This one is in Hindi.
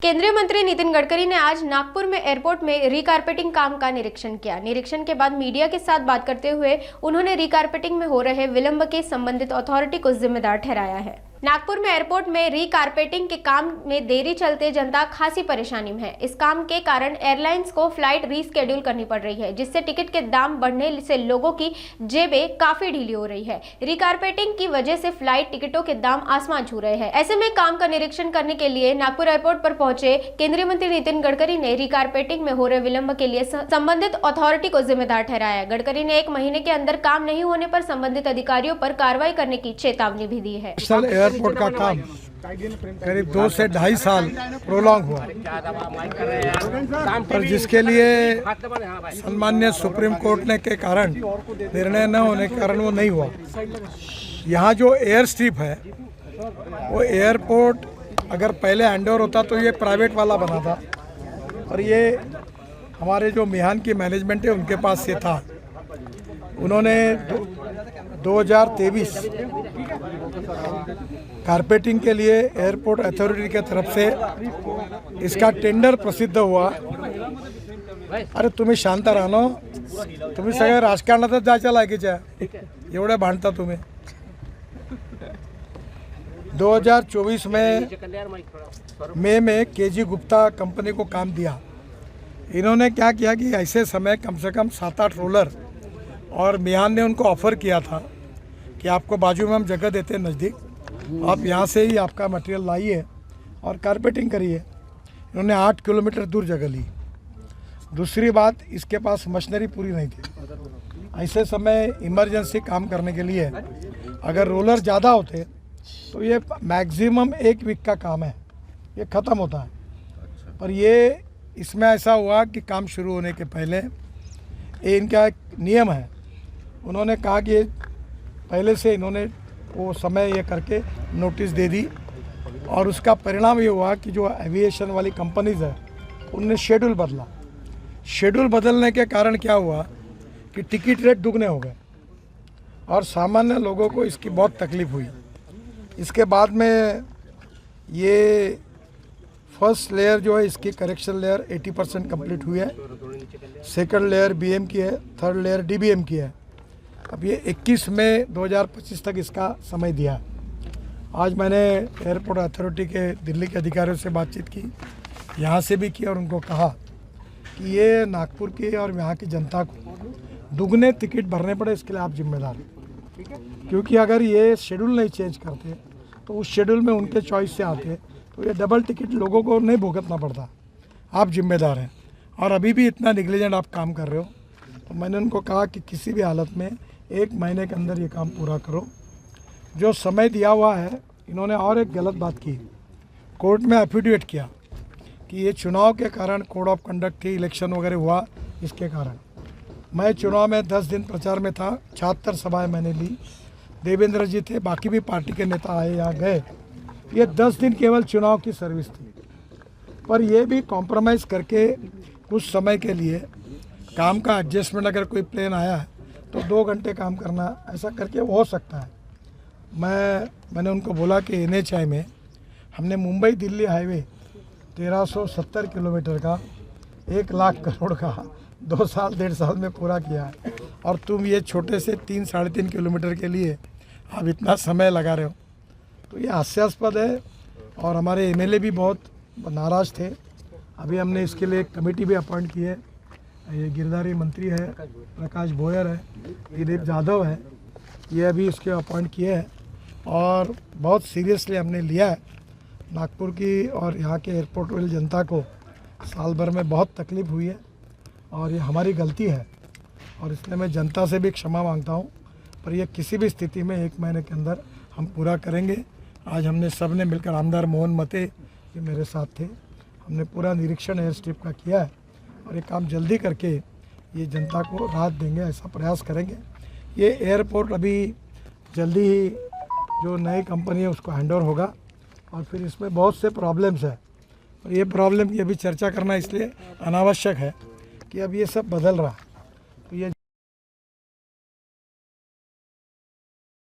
केंद्रीय मंत्री नितिन गडकरी ने आज नागपुर में एयरपोर्ट में रीकारपेटिंग काम का निरीक्षण किया। निरीक्षण के बाद मीडिया के साथ बात करते हुए उन्होंने रीकारपेटिंग में हो रहे विलंब के संबंधित अथॉरिटी को जिम्मेदार ठहराया है। नागपुर में एयरपोर्ट में रीकारपेटिंग के काम में देरी चलते जनता खासी परेशानी में है। इस काम के कारण एयरलाइंस को फ्लाइट रीस्केड्यूल करनी पड़ रही है, जिससे टिकट के दाम बढ़ने से लोगों की जेबें काफी ढीली हो रही है। रीकारपेटिंग की वजह से फ्लाइट टिकटों के दाम आसमान छू रहे हैं। ऐसे में काम का निरीक्षण करने के लिए नागपुर एयरपोर्ट पर पहुंचे केंद्रीय मंत्री नितिन गडकरी ने रीकारपेटिंग में हो रहे विलंब के लिए संबंधित अथॉरिटी को जिम्मेदार ठहराया। गडकरी ने 1 महीने के अंदर काम नहीं होने पर संबंधित अधिकारियों पर कार्रवाई करने की चेतावनी भी दी है। एयरपोर्ट का काम करीब 2 से 2.5 साल प्रोलॉन्ग हुआ, पर जिसके लिए सम्मान्य सुप्रीम कोर्ट ने के कारण निर्णय न होने के कारण वो नहीं हुआ। यहाँ जो एयर स्ट्रिप है वो एयरपोर्ट अगर पहले हैंडओवर होता तो ये प्राइवेट वाला बना था, और ये हमारे जो मिहान की मैनेजमेंट है उनके पास ये था। उन्होंने 2023 कारपेटिंग के लिए एयरपोर्ट अथॉरिटी की तरफ से इसका टेंडर प्रसिद्ध हुआ। अरे तुम्ही शांत राहा ना, तुम्ही सगळे राजकारणातच जायच्या लायकीच्या, एवढे भांडता तुम्ही। 2024 में मई में केजी गुप्ता कंपनी को काम दिया। इन्होंने क्या किया कि ऐसे समय कम से कम 7-8 रोलर, और मिहान ने उनको ऑफ़र किया था कि आपको बाजू में हम जगह देते हैं नज़दीक, आप यहाँ से ही आपका मटेरियल लाइए और कारपेटिंग करिए। इन्होंने 8 किलोमीटर दूर जगह ली। दूसरी बात, इसके पास मशीनरी पूरी नहीं थी। ऐसे समय इमरजेंसी काम करने के लिए अगर रोलर ज़्यादा होते तो ये मैक्सिमम 1 वीक का काम है, ये ख़त्म होता है। पर ये इसमें ऐसा हुआ कि काम शुरू होने के पहले ये इनका एक नियम है, उन्होंने कहा कि पहले से इन्होंने वो समय ये करके नोटिस दे दी, और उसका परिणाम ये हुआ कि जो एविएशन वाली कंपनीज है उनने शेड्यूल बदला। शेड्यूल बदलने के कारण क्या हुआ कि टिकट रेट दुगने हो गए, और सामान्य लोगों को इसकी बहुत तकलीफ़ हुई। इसके बाद में ये फर्स्ट लेयर जो है इसकी करेक्शन लेयर 80% कंप्लीट हुई है, सेकंड लेयर बीएम की है, थर्ड लेयर डीबीएम की है। अब ये 21 मई 2025 तक इसका समय दिया है। आज मैंने एयरपोर्ट अथॉरिटी के दिल्ली के अधिकारियों से बातचीत की, यहाँ से भी की, और उनको कहा कि ये नागपुर की और यहाँ की जनता को दुगने टिकट भरने पड़े, इसके लिए आप जिम्मेदार हैं। क्योंकि अगर ये शेड्यूल नहीं चेंज करते तो उस शेड्यूल में उनके चॉइस से आते तो ये डबल टिकट लोगों को नहीं भुगतना पड़ता। आप जिम्मेदार हैं, और अभी भी इतना निगलिजेंट आप काम कर रहे हो। तो मैंने उनको कहा कि किसी भी हालत में 1 महीने के अंदर ये काम पूरा करो। जो समय दिया हुआ है, इन्होंने और एक गलत बात की, कोर्ट में एफिडेविट किया कि ये चुनाव के कारण कोड ऑफ कंडक्ट थी, इलेक्शन वगैरह हुआ, इसके कारण। मैं चुनाव में 10 दिन प्रचार में था, 76 सभाएँ मैंने ली, देवेंद्र जी थे, बाकी भी पार्टी के नेता आए, यहाँ गए। ये 10 दिन केवल चुनाव की सर्विस थी, पर ये भी कॉम्प्रोमाइज़ करके कुछ समय के लिए काम का एडजस्टमेंट, अगर कोई प्लेन आया है तो 2 घंटे काम करना, ऐसा करके हो सकता है। मैंने उनको बोला कि NHAI में हमने मुंबई दिल्ली हाईवे 1370 किलोमीटर का 1 लाख करोड़ का 2 साल 1.5 साल में पूरा किया है, और तुम ये छोटे से 3-3.5 किलोमीटर के लिए आप इतना समय लगा रहे हो, तो ये हास्यास्पद है। और हमारे MLA भी बहुत नाराज़ थे। अभी हमने इसके लिए एक कमेटी भी अपॉइंट की है। ये गिरधारी मंत्री है, प्रकाश भोयर है, दिलीप जाधव है, ये अभी इसके अपॉइंट किए हैं, और बहुत सीरियसली हमने लिया है। नागपुर की और यहाँ के एयरपोर्ट वाली जनता को साल भर में बहुत तकलीफ़ हुई है, और ये हमारी गलती है, और इसलिए मैं जनता से भी क्षमा मांगता हूँ। पर यह किसी भी स्थिति में 1 महीने के अंदर हम पूरा करेंगे। आज हमने सब ने मिलकर, आमदार मोहन मते ये मेरे साथ थे, हमने पूरा निरीक्षण एयर स्ट्रिप का किया है, और ये काम जल्दी करके ये जनता को राहत देंगे, ऐसा प्रयास करेंगे। ये एयरपोर्ट अभी जल्दी ही जो नई कंपनी है उसको हैंडओवर होगा, और फिर इसमें बहुत से प्रॉब्लम्स है, और ये प्रॉब्लम की अभी चर्चा करना इसलिए अनावश्यक है कि अब ये सब बदल रहा है।